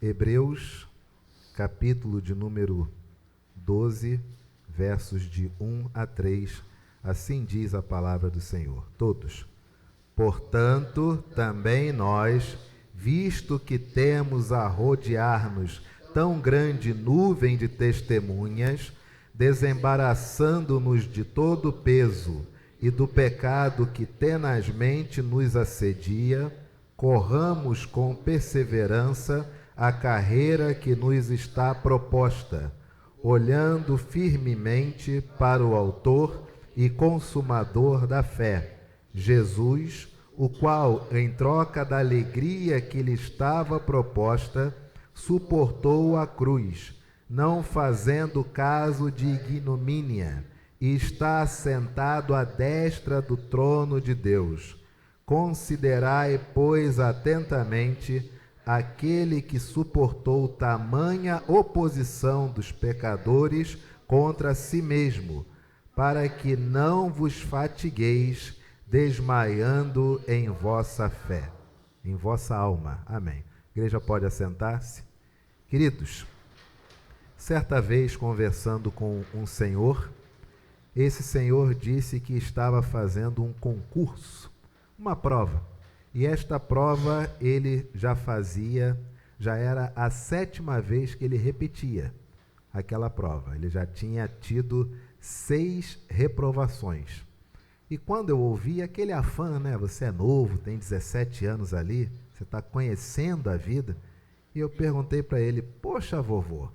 Hebreus, capítulo de número 12, versos de 1 a 3, assim diz a palavra do Senhor. Todos. Portanto, também nós, visto que temos a rodear-nos tão grande nuvem de testemunhas, desembaraçando-nos de todo o peso e do pecado que tenazmente nos assedia, corramos com perseverança a carreira que nos está proposta, olhando firmemente para o autor e consumador da fé, Jesus, o qual, em troca da alegria que lhe estava proposta, suportou a cruz, não fazendo caso de ignomínia, e está assentado à destra do trono de Deus. Considerai, pois, atentamente aquele que suportou tamanha oposição dos pecadores contra si mesmo, para que não vos fatigueis, desmaiando em vossa fé, em vossa alma. Amém. A igreja pode assentar-se. Queridos, certa vez conversando com um senhor, esse senhor disse que estava fazendo um concurso, uma prova. E esta prova ele já fazia, já era a 7ª vez que ele repetia aquela prova. Ele já tinha tido 6 reprovações. E quando eu ouvi aquele afã, né? Você é novo, tem 17 anos ali, você está conhecendo a vida. E eu perguntei para ele, poxa vovô,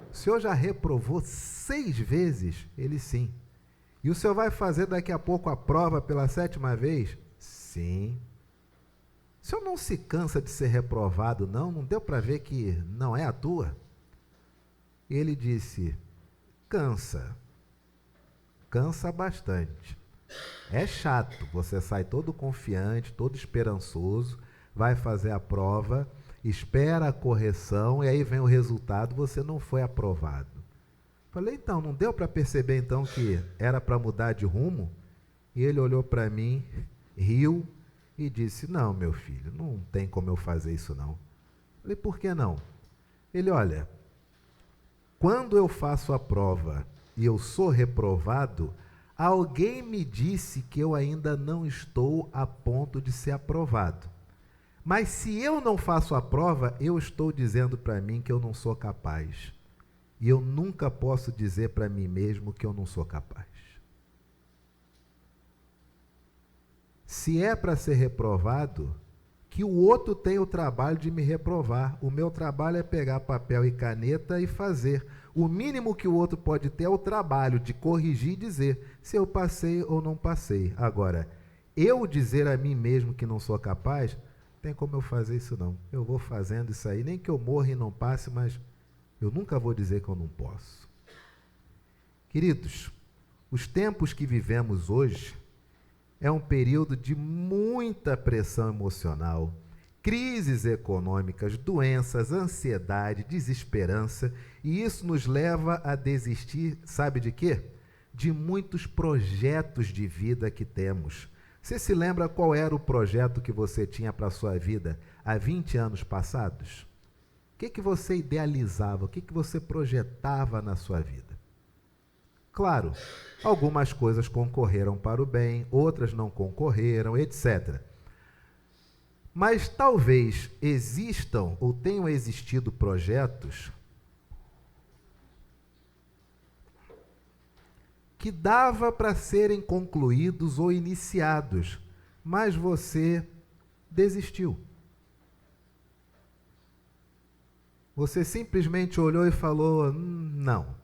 o senhor já reprovou 6 vezes? Ele, sim. E o senhor vai fazer daqui a pouco a prova pela 7ª vez? Sim. O senhor não se cansa de ser reprovado, não? Não deu para ver que não é a tua? E ele disse, cansa. Cansa bastante. É chato, você sai todo confiante, todo esperançoso, vai fazer a prova, espera a correção e aí vem o resultado, você não foi aprovado. Falei, então, não deu para perceber então que era para mudar de rumo? E ele olhou para mim, riu e disse, não, meu filho, não tem como eu fazer isso não. Falei, por que não? Ele, olha, quando eu faço a prova e eu sou reprovado, alguém me disse que eu ainda não estou a ponto de ser aprovado. Mas se eu não faço a prova, eu estou dizendo para mim que eu não sou capaz. E eu nunca posso dizer para mim mesmo que eu não sou capaz. Se é para ser reprovado, que o outro tenha o trabalho de me reprovar. O meu trabalho é pegar papel e caneta e fazer. O mínimo que o outro pode ter é o trabalho de corrigir e dizer se eu passei ou não passei. Agora, eu dizer a mim mesmo que não sou capaz, não tem como eu fazer isso não. Eu vou fazendo isso aí, nem que eu morra e não passe, mas eu nunca vou dizer que eu não posso. Queridos, os tempos que vivemos hoje é um período de muita pressão emocional, crises econômicas, doenças, ansiedade, desesperança, e isso nos leva a desistir, sabe de quê? De muitos projetos de vida que temos. Você se lembra qual era o projeto que você tinha para a sua vida há 20 anos passados? O que você idealizava, o que você projetava na sua vida? Claro, algumas coisas concorreram para o bem, outras não concorreram, etc. Mas talvez existam ou tenham existido projetos que dava para serem concluídos ou iniciados, mas você desistiu. Você simplesmente olhou e falou, não.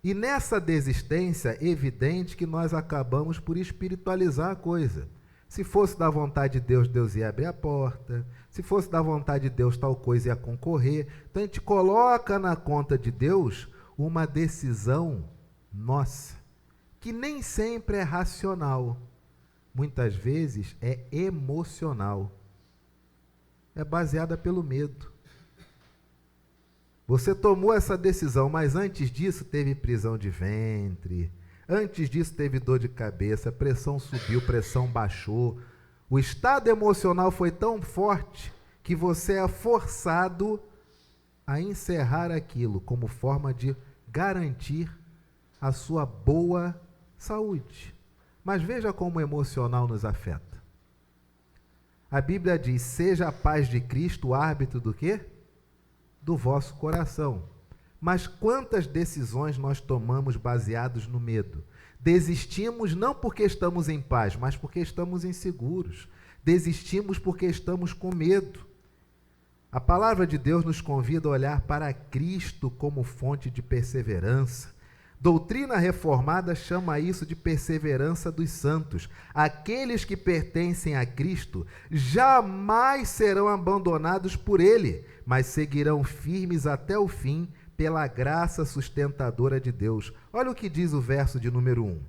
E nessa desistência, é evidente que nós acabamos por espiritualizar a coisa. Se fosse da vontade de Deus, Deus ia abrir a porta. Se fosse da vontade de Deus, tal coisa ia concorrer. Então a gente coloca na conta de Deus uma decisão nossa, que nem sempre é racional. Muitas vezes é emocional. É baseada pelo medo. Você tomou essa decisão, mas antes disso teve prisão de ventre, antes disso teve dor de cabeça, pressão subiu, pressão baixou. O estado emocional foi tão forte que você é forçado a encerrar aquilo como forma de garantir a sua boa saúde. Mas veja como o emocional nos afeta. A Bíblia diz: seja a paz de Cristo o árbitro do quê? Do vosso coração. Mas quantas decisões nós tomamos baseados no medo? Desistimos não porque estamos em paz, mas porque estamos inseguros. Desistimos porque estamos com medo. A palavra de Deus nos convida a olhar para Cristo como fonte de perseverança. Doutrina reformada chama isso de perseverança dos santos. Aqueles que pertencem a Cristo jamais serão abandonados por Ele, mas seguirão firmes até o fim pela graça sustentadora de Deus. Olha o que diz o verso de número 1.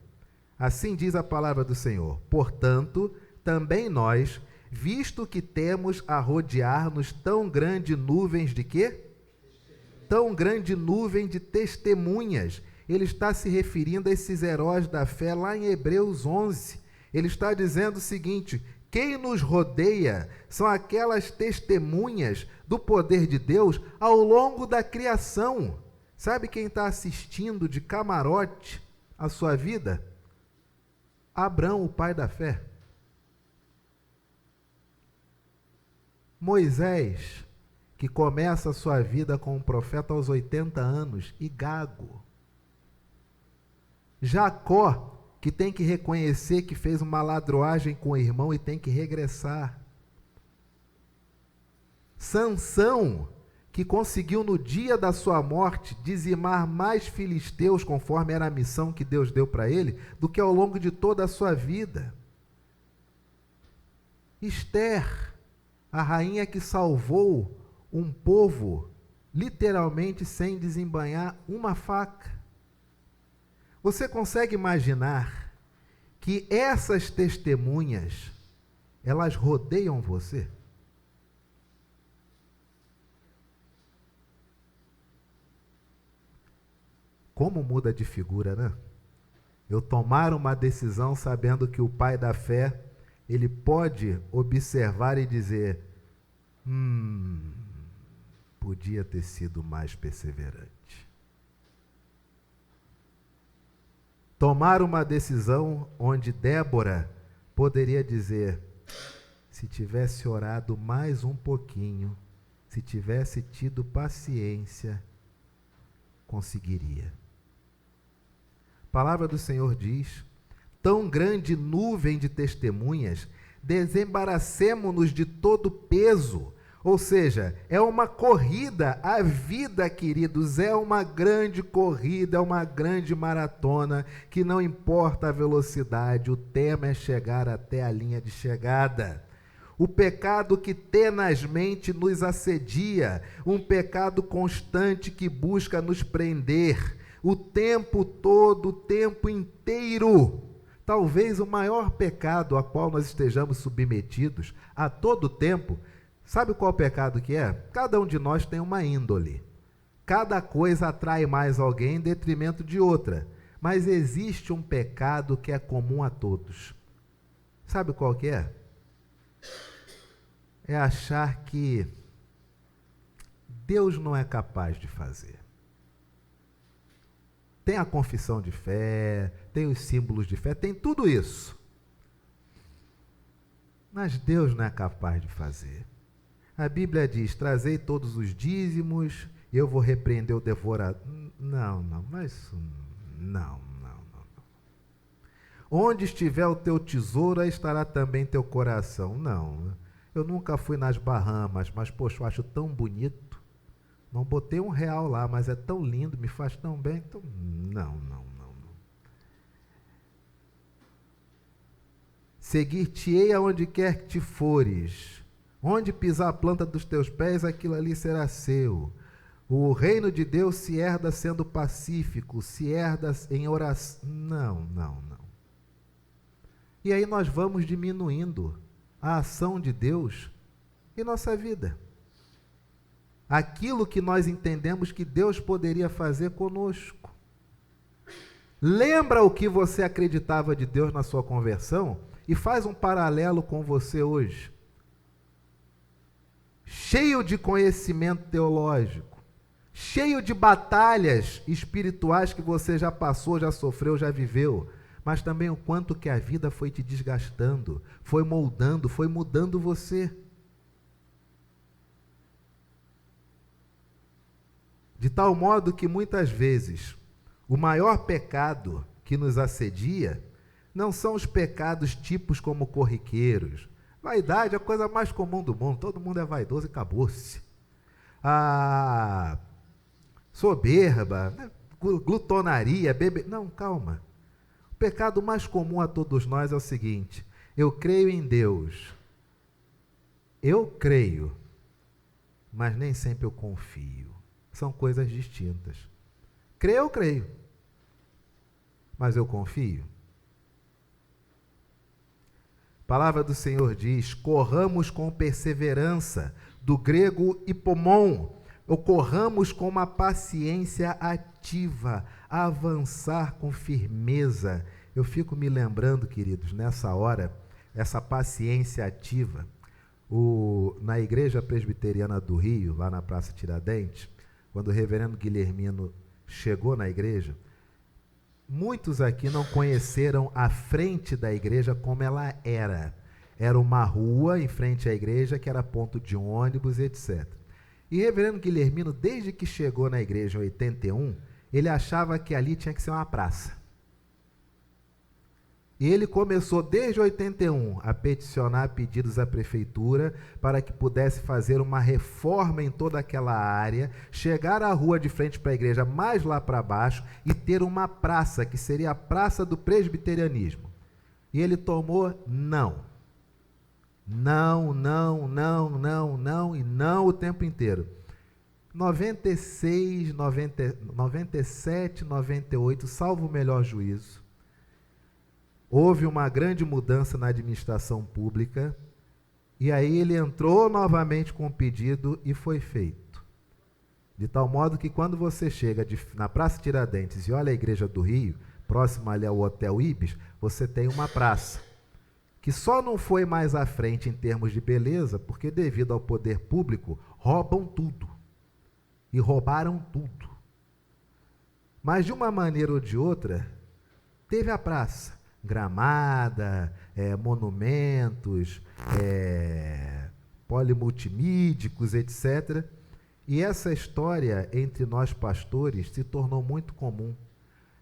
Assim diz a palavra do Senhor: portanto, também nós, visto que temos a rodear-nos tão grande nuvens de quê? Tão grande nuvem de testemunhas. Ele está se referindo a esses heróis da fé lá em Hebreus 11. Ele está dizendo o seguinte: quem nos rodeia são aquelas testemunhas do poder de Deus ao longo da criação. Sabe quem está assistindo de camarote a sua vida? Abraão, o pai da fé. Moisés, que começa a sua vida como profeta aos 80 anos e gago. Jacó, que tem que reconhecer que fez uma ladroagem com o irmão e tem que regressar. Sansão, que conseguiu no dia da sua morte dizimar mais filisteus, conforme era a missão que Deus deu para ele, do que ao longo de toda a sua vida. Esther, a rainha que salvou um povo literalmente sem desembainhar uma faca. Você consegue imaginar que essas testemunhas, elas rodeiam você? Como muda de figura, né? Eu tomar uma decisão sabendo que o pai da fé, ele pode observar e dizer: podia ter sido mais perseverante. Tomar uma decisão onde Débora poderia dizer: se tivesse orado mais um pouquinho, se tivesse tido paciência, conseguiria. A palavra do Senhor diz: tão grande nuvem de testemunhas, desembaracemo-nos de todo peso. Ou seja, é uma corrida. A vida, queridos, é uma grande corrida, é uma grande maratona, que não importa a velocidade, o tema é chegar até a linha de chegada. O pecado que tenazmente nos assedia, um pecado constante que busca nos prender, o tempo todo, o tempo inteiro. Talvez o maior pecado a qual nós estejamos submetidos a todo tempo. Sabe qual pecado que é? Cada um de nós tem uma índole. Cada coisa atrai mais alguém em detrimento de outra. Mas existe um pecado que é comum a todos. Sabe qual que é? É achar que Deus não é capaz de fazer. Tem a confissão de fé, tem os símbolos de fé, tem tudo isso. Mas Deus não é capaz de fazer. A Bíblia diz: trazei todos os dízimos, eu vou repreender o devorador. Não. Onde estiver o teu tesouro, aí estará também teu coração. Não, eu nunca fui nas Bahamas, mas, poxa, eu acho tão bonito. Não botei R$1 lá, mas é tão lindo, me faz tão bem. Então, não. Seguir-te-ei aonde quer que te fores. Onde pisar a planta dos teus pés, aquilo ali será seu. O reino de Deus se herda sendo pacífico, se herda em oração. Não. E aí nós vamos diminuindo a ação de Deus em nossa vida. Aquilo que nós entendemos que Deus poderia fazer conosco. Lembra o que você acreditava de Deus na sua conversão e faz um paralelo com você hoje. cheio de conhecimento teológico, cheio de batalhas espirituais que você já passou, já sofreu, já viveu, mas também o quanto que a vida foi te desgastando, foi moldando, foi mudando você. De tal modo que muitas vezes o maior pecado que nos assedia não são os pecados tipos como corriqueiros. Vaidade é a coisa mais comum do mundo, todo mundo é vaidoso e acabou-se. A soberba, né? Glutonaria, beber. Não, calma. O pecado mais comum a todos nós é o seguinte: eu creio em Deus. Eu creio, mas nem sempre eu confio. São coisas distintas. Creio, eu creio, mas eu confio. A palavra do Senhor diz: corramos com perseverança, do grego hipomon, ou corramos com uma paciência ativa, avançar com firmeza. Eu fico me lembrando, queridos, nessa hora, essa paciência ativa, na Igreja Presbiteriana do Rio, lá na Praça Tiradentes, quando o reverendo Guilhermino chegou na igreja, muitos aqui não conheceram a frente da igreja como ela era. Era uma rua em frente à igreja que era ponto de ônibus, etc. E o reverendo Guilhermino, desde que chegou na igreja em 81, ele achava que ali tinha que ser uma praça. E ele começou desde 81 a peticionar pedidos à prefeitura para que pudesse fazer uma reforma em toda aquela área, chegar à rua de frente para a igreja mais lá para baixo e ter uma praça, que seria a Praça do Presbiterianismo. E ele tomou não. Não, não, não, não, não e não o tempo inteiro. 96, 97, 98, salvo o melhor juízo, houve uma grande mudança na administração pública, e aí ele entrou novamente com o pedido e foi feito. De tal modo que quando você chega na Praça Tiradentes e olha a Igreja do Rio, próximo ali ao Hotel Ibis, você tem uma praça, que só não foi mais à frente em termos de beleza, porque devido ao poder público, roubam tudo. E roubaram tudo. Mas de uma maneira ou de outra, teve a praça. Gramada, monumentos, polimultimídicos, etc. E essa história entre nós pastores se tornou muito comum.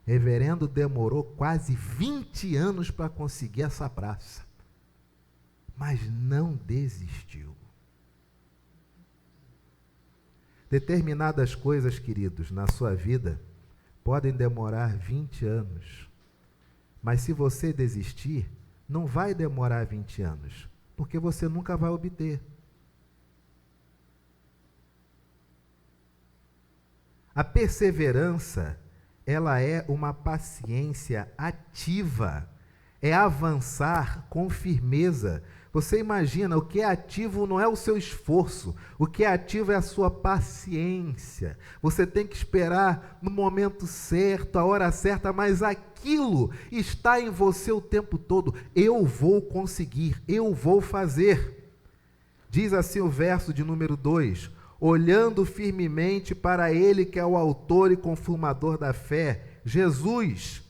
Reverendo demorou quase 20 anos para conseguir essa praça, mas não desistiu. Determinadas coisas, queridos, na sua vida podem demorar 20 anos. Mas se você desistir, não vai demorar 20 anos, porque você nunca vai obter. A perseverança, ela é uma paciência ativa, é avançar com firmeza. Você imagina, o que é ativo não é o seu esforço, o que é ativo é a sua paciência. Você tem que esperar no momento certo, a hora certa, mas aquilo está em você o tempo todo. Eu vou conseguir, eu vou fazer. Diz assim o verso de número 2, olhando firmemente para ele que é o autor e consumador da fé, Jesus.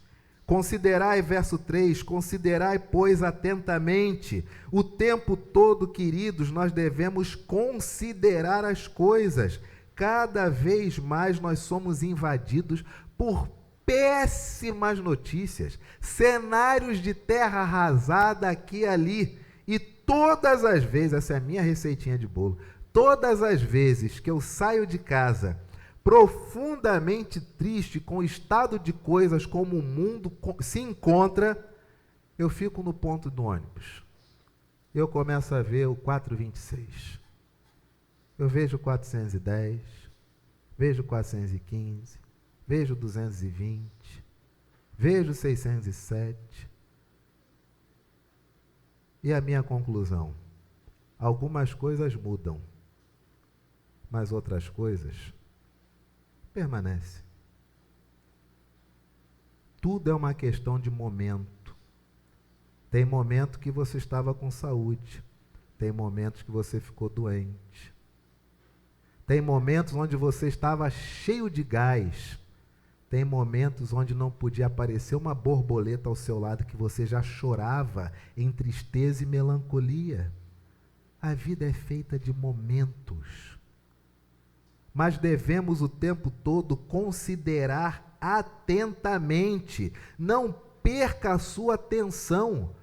Considerai, verso 3, considerai, pois, atentamente. O tempo todo, queridos, nós devemos considerar as coisas. Cada vez mais nós somos invadidos por péssimas notícias, cenários de terra arrasada aqui e ali. E todas as vezes, essa é a minha receitinha de bolo, todas as vezes que eu saio de casa profundamente triste com o estado de coisas como o mundo se encontra, eu fico no ponto do ônibus. Eu começo a ver o 426. Eu vejo o 410, vejo o 415, vejo o 220, vejo o 607. E a minha conclusão? Algumas coisas mudam, mas outras coisas permanece. Tudo é uma questão de momento. Tem momento que você estava com saúde, tem momentos que você ficou doente, Tem momentos onde você estava cheio de gás. Tem momentos onde não podia aparecer uma borboleta ao seu lado que você já chorava em tristeza e melancolia. A vida é feita de momentos. Mas devemos o tempo todo considerar atentamente. Não perca a sua atenção.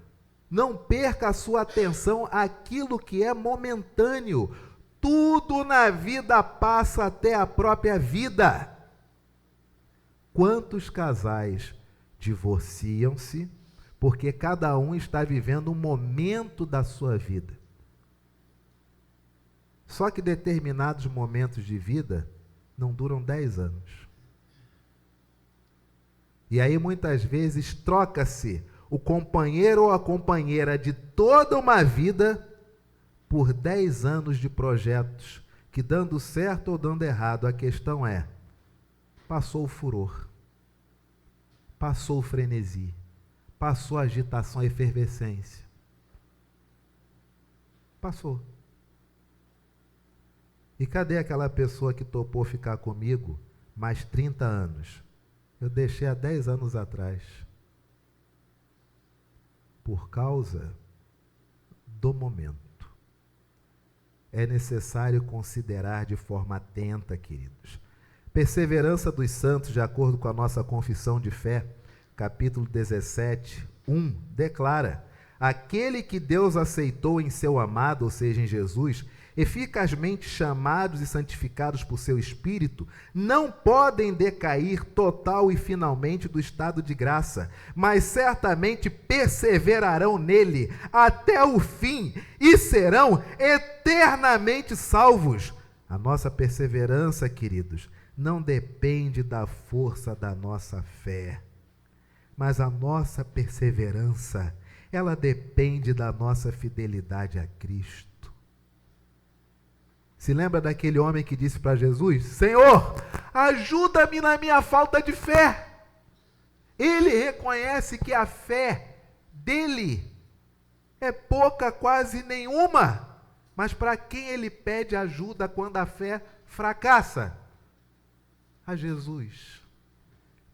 Não perca a sua atenção àquilo que é momentâneo. Tudo na vida passa, até a própria vida. Quantos casais divorciam-se porque cada um está vivendo um momento da sua vida? Só que determinados momentos de vida não duram 10 anos. E aí muitas vezes troca-se o companheiro ou a companheira de toda uma vida por 10 anos de projetos que, dando certo ou dando errado, a questão é: passou o furor, passou o frenesi, passou a agitação, a efervescência. Passou. E cadê aquela pessoa que topou ficar comigo mais 30 anos? Eu deixei há 10 anos atrás. Por causa do momento. É necessário considerar de forma atenta, queridos. Perseverança dos santos, de acordo com a nossa confissão de fé, capítulo 17, 1, declara: aquele que Deus aceitou em seu amado, ou seja, em Jesus, eficazmente chamados e santificados por seu Espírito, não podem decair total e finalmente do estado de graça, mas certamente perseverarão nele até o fim e serão eternamente salvos. A nossa perseverança, queridos, não depende da força da nossa fé, mas a nossa perseverança, ela depende da nossa fidelidade a Cristo. Se lembra daquele homem que disse para Jesus: Senhor, ajuda-me na minha falta de fé. Ele reconhece que a fé dele é pouca, quase nenhuma. Mas para quem ele pede ajuda quando a fé fracassa? A Jesus.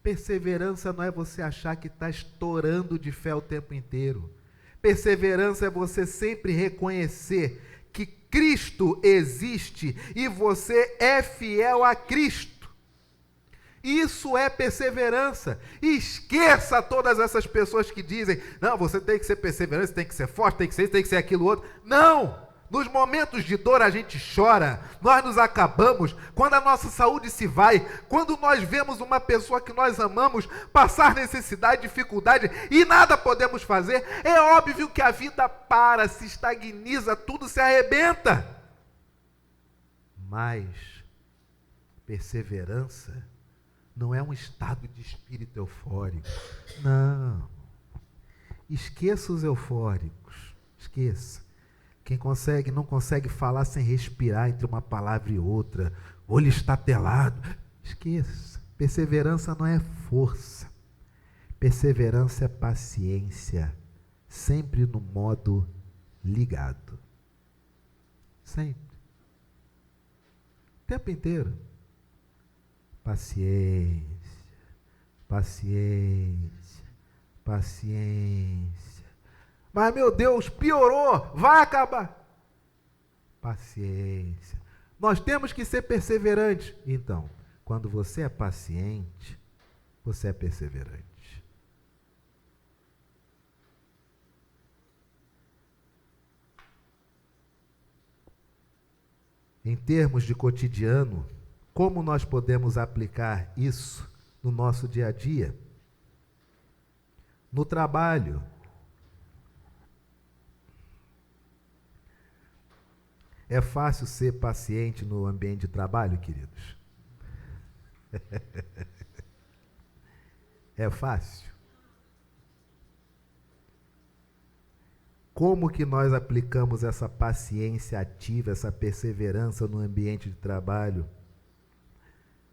Perseverança não é você achar que está estourando de fé o tempo inteiro. Perseverança é você sempre reconhecer que Cristo existe e você é fiel a Cristo. Isso é perseverança. Esqueça todas essas pessoas que dizem: não, você tem que ser perseverante, tem que ser forte, tem que ser isso, tem que ser aquilo outro. Não! Nos momentos de dor a gente chora, nós nos acabamos, quando a nossa saúde se vai, quando nós vemos uma pessoa que nós amamos passar necessidade, dificuldade e nada podemos fazer, é óbvio que a vida para, se estagniza, tudo se arrebenta. Mas perseverança não é um estado de espírito eufórico. Não. Esqueça os eufóricos. Esqueça. Quem não consegue falar sem respirar entre uma palavra e outra, olho estatelado. Esqueça. Perseverança não é força. Perseverança é paciência. Sempre no modo ligado. Sempre. O tempo inteiro. Paciência. Paciência. Paciência. Mas, meu Deus, piorou, vai acabar. Paciência. Nós temos que ser perseverantes. Então, quando você é paciente, você é perseverante. Em termos de cotidiano, como nós podemos aplicar isso no nosso dia a dia? No trabalho. É fácil ser paciente no ambiente de trabalho, queridos? É fácil? Como que nós aplicamos essa paciência ativa, essa perseverança no ambiente de trabalho?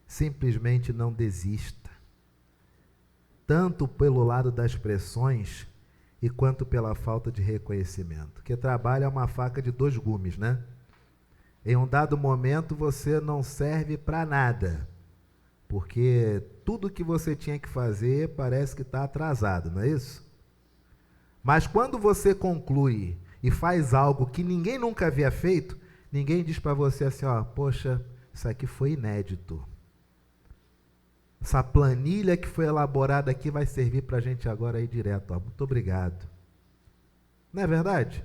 Simplesmente não desista. Tanto pelo lado das pressões e quanto pela falta de reconhecimento. Porque trabalho é uma faca de 2 gumes, né? Em um dado momento você não serve para nada, porque tudo que você tinha que fazer parece que está atrasado, não é isso? Mas quando você conclui e faz algo que ninguém nunca havia feito, ninguém diz para você assim, ó, poxa, isso aqui foi inédito. Essa planilha que foi elaborada aqui vai servir para a gente agora aí direto, ó. Muito obrigado. Não é verdade?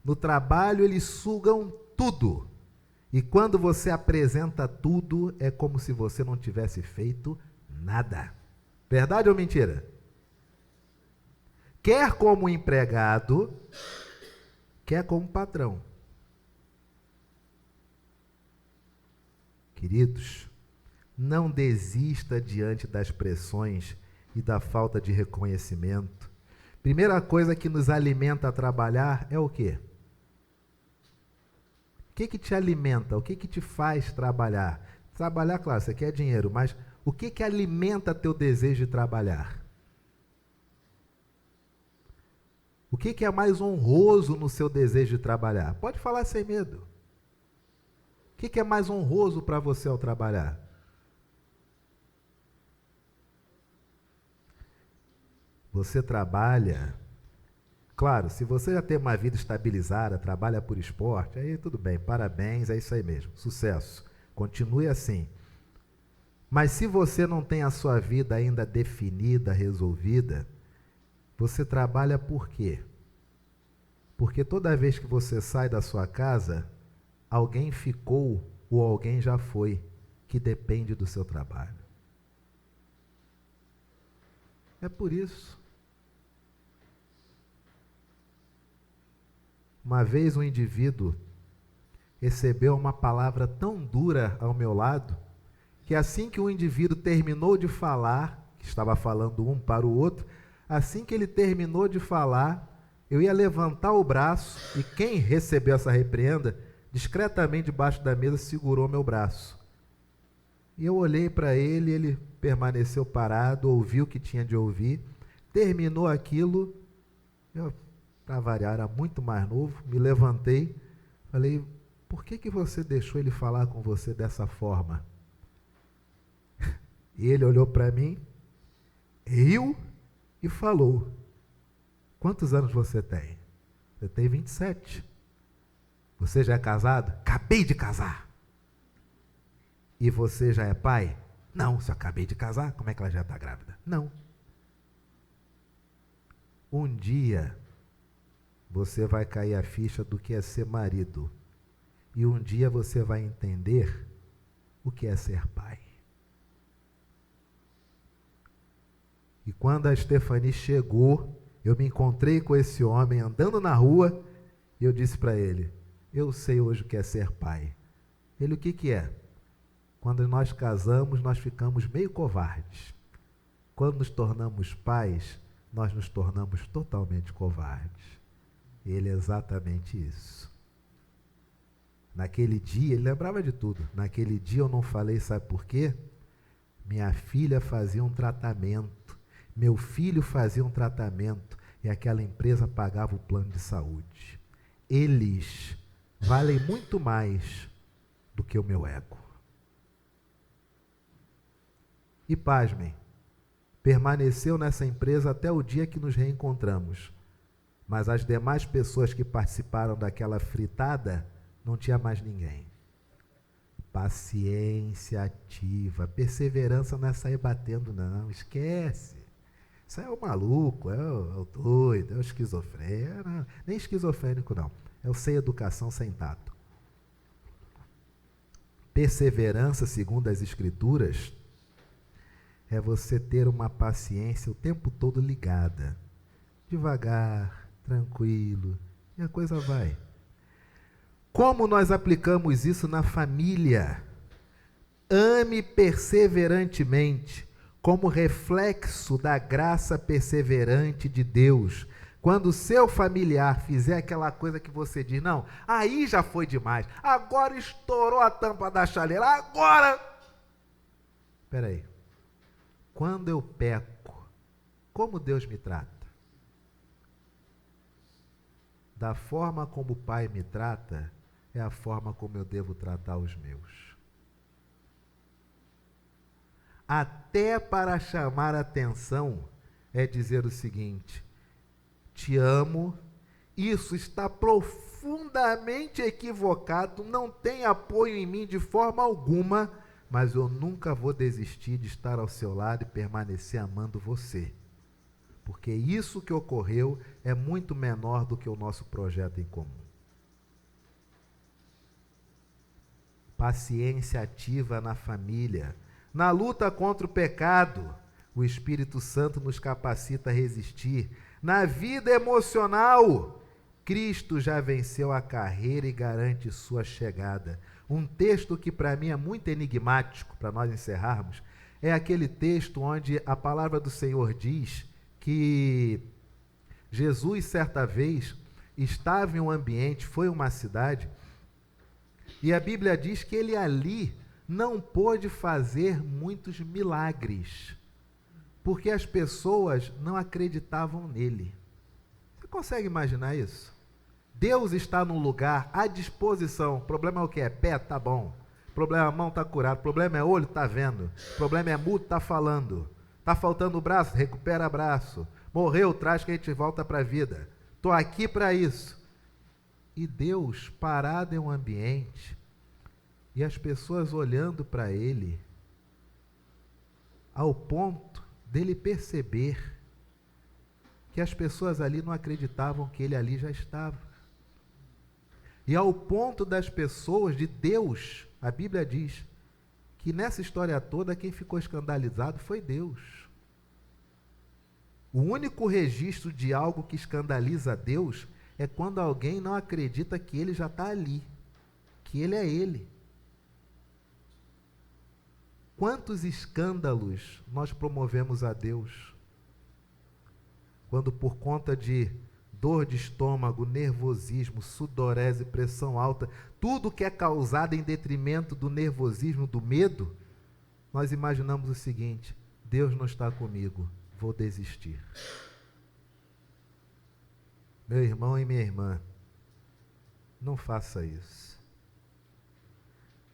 No trabalho eles sugam tudo. E quando você apresenta tudo, é como se você não tivesse feito nada. Verdade ou mentira? Quer como empregado, quer como patrão. Queridos, não desista diante das pressões e da falta de reconhecimento. Primeira coisa que nos alimenta a trabalhar é o quê? O que te alimenta? O que te faz trabalhar? Trabalhar, claro, você quer dinheiro, mas o que alimenta teu desejo de trabalhar? O que é mais honroso no seu desejo de trabalhar? Pode falar sem medo. O que é mais honroso para você ao trabalhar? Você trabalha, claro, se você já tem uma vida estabilizada, trabalha por esporte, aí tudo bem, parabéns, é isso aí mesmo, sucesso. Continue assim. Mas se você não tem a sua vida ainda definida, resolvida, você trabalha por quê? Porque toda vez que você sai da sua casa, alguém ficou ou alguém já foi, que depende do seu trabalho. É por isso. Uma vez um indivíduo recebeu uma palavra tão dura ao meu lado, que assim que o indivíduo terminou de falar, que estava falando um para o outro, assim que ele terminou de falar, eu ia levantar o braço e quem recebeu essa repreenda, discretamente debaixo da mesa, segurou meu braço. E eu olhei para ele, ele permaneceu parado, ouviu o que tinha de ouvir, terminou aquilo, eu, para variar, era muito mais novo, me levantei, falei, por que você deixou ele falar com você dessa forma? E ele olhou para mim, riu e falou, quantos anos você tem? Eu tenho 27. Você já é casado? Acabei de casar. E você já é pai? Não, se eu acabei de casar, como é que ela já está grávida? Não. Um dia você vai cair a ficha do que é ser marido. E um dia você vai entender o que é ser pai. E quando a Stephanie chegou, eu me encontrei com esse homem andando na rua e eu disse para ele, eu sei hoje o que é ser pai. Ele, o que é? Quando nós casamos, nós ficamos meio covardes. Quando nos tornamos pais, nós nos tornamos totalmente covardes. Ele é exatamente isso. Naquele dia, ele lembrava de tudo. Naquele dia eu não falei, sabe por quê? Minha filha fazia um tratamento, meu filho fazia um tratamento e aquela empresa pagava o plano de saúde. Eles valem muito mais do que o meu ego. E pasmem, permaneceu nessa empresa até o dia que nos reencontramos. Mas as demais pessoas que participaram daquela fritada, não tinha mais ninguém. Paciência ativa, perseverança não é sair batendo não, esquece. Isso é o maluco, é o doido, é o esquizofrênico, nem esquizofrênico não, é o sem educação, sem tato. Perseverança, segundo as escrituras, é você ter uma paciência o tempo todo ligada, devagar, tranquilo, e a coisa vai. Como nós aplicamos isso na família? Ame perseverantemente, como reflexo da graça perseverante de Deus. Quando o seu familiar fizer aquela coisa que você diz, não, aí já foi demais, agora estourou a tampa da chaleira, agora... Espera aí. Quando eu peco, como Deus me trata? Da forma como o Pai me trata, é a forma como eu devo tratar os meus. Até para chamar atenção é dizer o seguinte: te amo, isso está profundamente equivocado, não tem apoio em mim de forma alguma, mas eu nunca vou desistir de estar ao seu lado e permanecer amando você. Porque isso que ocorreu é muito menor do que o nosso projeto em comum. Paciência ativa na família. Na luta contra o pecado, o Espírito Santo nos capacita a resistir. Na vida emocional, Cristo já venceu a carreira e garante sua chegada. Um texto que para mim é muito enigmático, para nós encerrarmos, é aquele texto onde a palavra do Senhor diz que Jesus, certa vez, estava em um ambiente, foi uma cidade, e a Bíblia diz que ele ali não pôde fazer muitos milagres, porque as pessoas não acreditavam nele. Você consegue imaginar isso? Deus está num lugar à disposição. O problema é o que? É pé? Tá bom. O problema é a mão? Tá curado. O problema é olho? Tá vendo. O problema é mudo? Tá falando. Tá faltando o braço? Recupera o braço. Morreu? Traz que a gente volta para a vida. Tô aqui para isso. E Deus parado em um ambiente e as pessoas olhando para ele, ao ponto dele perceber que as pessoas ali não acreditavam que ele ali já estava. E ao ponto das pessoas, de Deus, a Bíblia diz que nessa história toda quem ficou escandalizado foi Deus. O único registro de algo que escandaliza a Deus é quando alguém não acredita que ele já está ali, que ele é ele. Quantos escândalos nós promovemos a Deus? Quando por conta de dor de estômago, nervosismo, sudorese, pressão alta, tudo que é causado em detrimento do nervosismo, do medo, nós imaginamos o seguinte: Deus não está comigo, vou desistir. Meu irmão e minha irmã, não faça isso.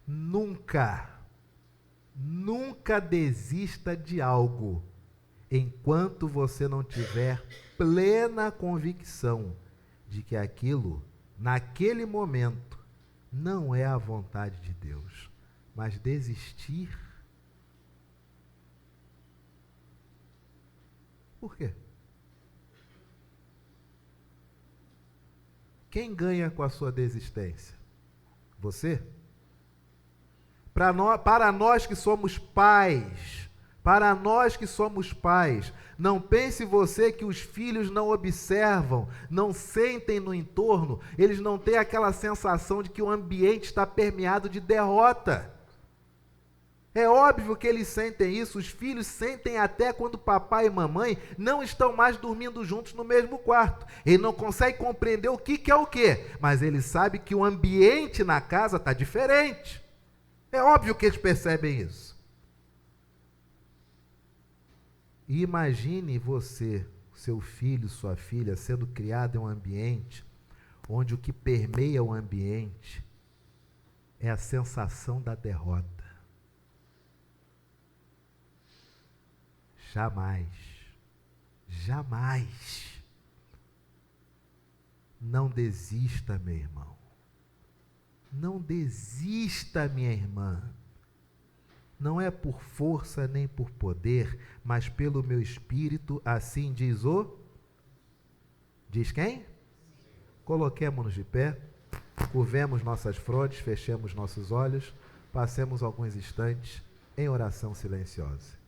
Nunca desista de algo enquanto você não tiver plena convicção de que aquilo, naquele momento, não é a vontade de Deus. Mas desistir? Por quê? Quem ganha com a sua desistência? Você? Para nós que somos pais, não pense você que os filhos não observam, não sentem no entorno, eles não têm aquela sensação de que o ambiente está permeado de derrota. É óbvio que eles sentem isso, os filhos sentem até quando papai e mamãe não estão mais dormindo juntos no mesmo quarto. Ele não consegue compreender o que é o que, mas ele sabe que o ambiente na casa está diferente. É óbvio que eles percebem isso. E imagine você, seu filho, sua filha, sendo criado em um ambiente onde o que permeia o ambiente é a sensação da derrota. Jamais não desista, meu irmão. Não desista, minha irmã. Não é por força nem por poder, mas pelo meu espírito, assim diz o... Diz quem? Coloquemo-nos de pé, curvemos nossas frontes, fechemos nossos olhos, passemos alguns instantes em oração silenciosa.